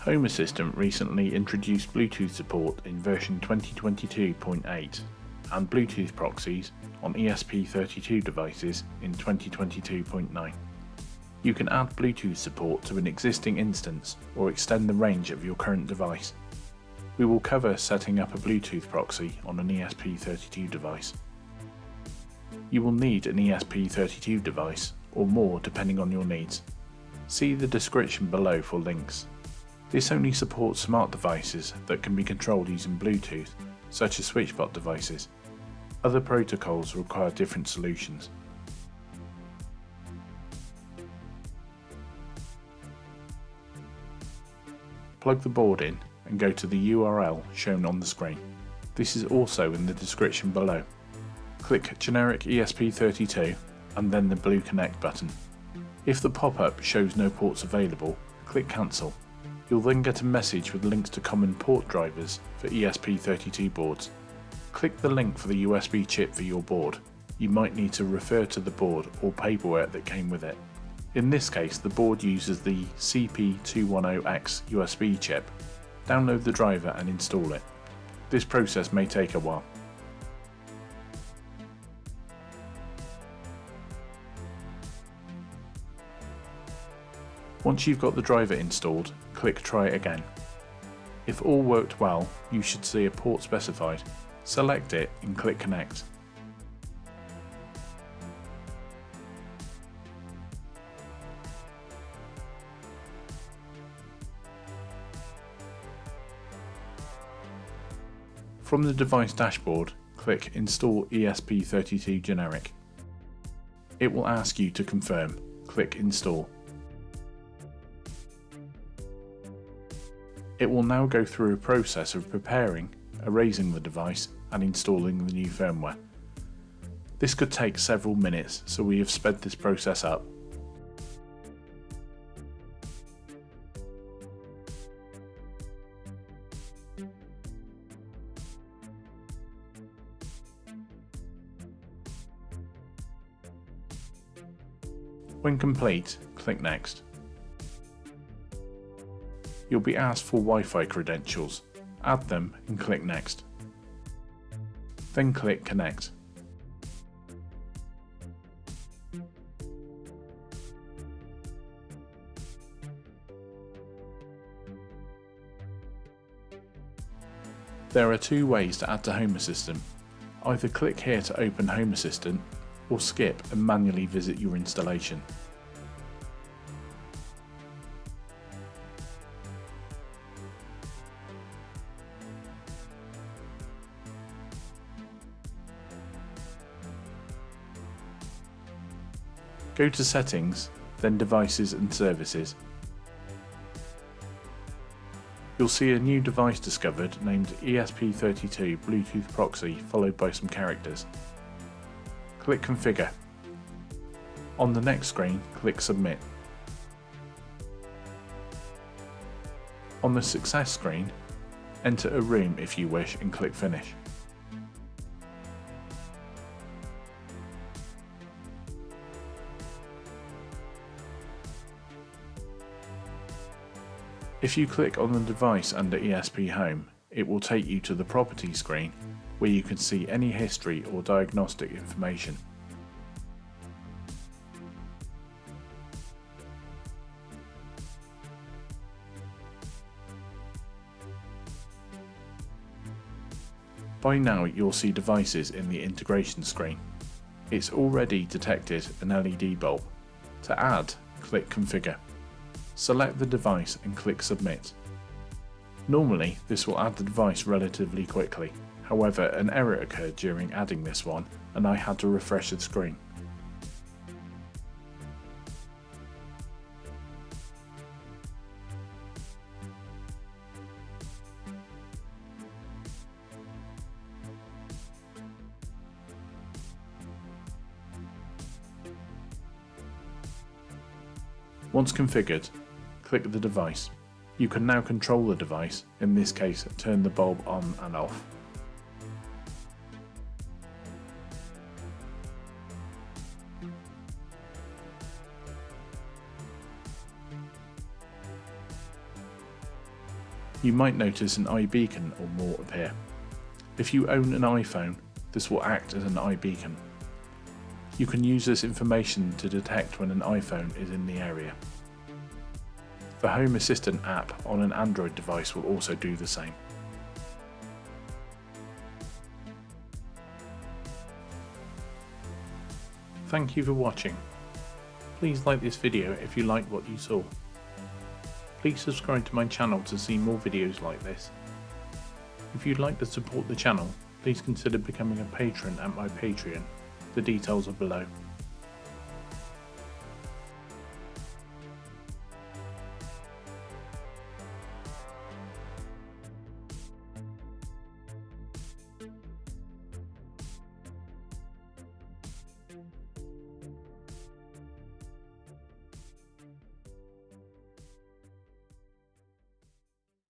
Home Assistant recently introduced Bluetooth support in version 2022.8 and Bluetooth proxies on ESP32 devices in 2022.9. You can add Bluetooth support to an existing instance or extend the range of your current device. We will cover setting up a Bluetooth proxy on an ESP32 device. You will need an ESP32 device or more depending on your needs. See the description below for links. This only supports smart devices that can be controlled using Bluetooth, such as SwitchBot devices. Other protocols require different solutions. Plug the board in and go to the URL shown on the screen. This is also in the description below. Click generic ESP32 and then the blue connect button. If the pop-up shows no ports available, click cancel. You'll then get a message with links to common port drivers for ESP32 boards. Click the link for the USB chip for your board. You might need to refer to the board or paperwork that came with it. In this case, the board uses the CP210X USB chip. Download the driver and install it. This process may take a while. Once you've got the driver installed, click Try Again. If all worked well, you should see a port specified. Select it and click Connect. From the device dashboard, click Install ESP32 Generic. It will ask you to confirm. Click Install. It will now go through a process of preparing, erasing the device and installing the new firmware. This could take several minutes, so we have sped this process up. When complete, click Next. You'll be asked for Wi-Fi credentials. Add them and click Next. Then click Connect. There are two ways to add to Home Assistant. Either click here to open Home Assistant or skip and manually visit your installation. Go to Settings, then Devices and Services. You'll see a new device discovered named ESP32 Bluetooth Proxy followed by some characters. Click Configure. On the next screen, click Submit. On the Success screen, enter a room if you wish and click Finish. If you click on the device under ESPHome, it will take you to the Properties screen where you can see any history or diagnostic information. By now you'll see devices in the integration screen. It's already detected an LED bulb. To add, click Configure. Select the device and click Submit. Normally this will add the device relatively quickly, however an error occurred during adding this one and I had to refresh the screen. Once configured, click the device. You can now control the device, in this case turn the bulb on and off. You might notice an iBeacon or more appear. If you own an iPhone, this will act as an iBeacon. You can use this information to detect when an iPhone is in the area. The Home Assistant app on an Android device will also do the same. Thank you for watching. Please like this video if you like what you saw. Please subscribe to my channel to see more videos like this. If you'd like to support the channel, please consider becoming a patron at my Patreon. The details are below.